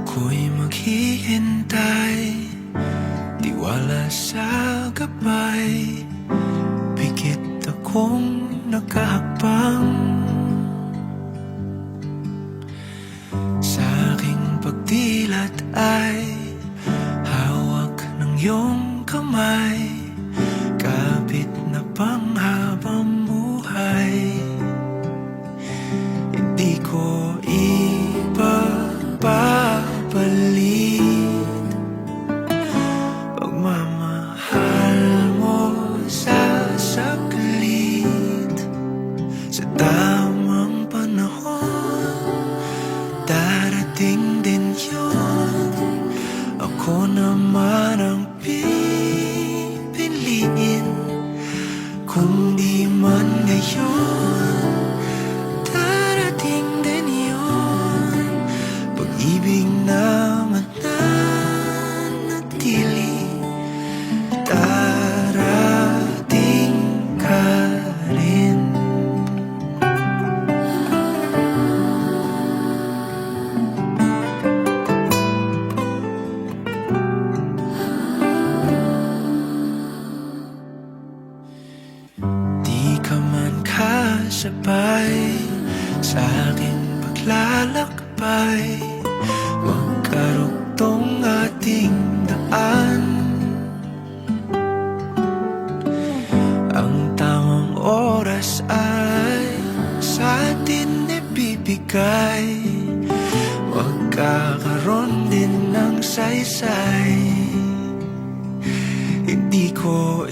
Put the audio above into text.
Ako'y maghihintay, tiwala sa gabay, pikit akong nakahakbang. Sa aking pagdilat ay hawak ng iyong kamay, kapit na panghabang buhay. Hindi ko ipapalit pagmamahal mo sa saglit. Sa tamang panahon, darating din yun. Ako naman ang pipiliin. Kung di man ngayon, darating din yun. Pag-ibig na mananatili, darating ka rin. Di ka man kasabay sa aking paglalakbay, magkarugtong ating daan. Ang tamang oras ay sa atin ibibigay, magkakaroon din ng saysay. Hindi ko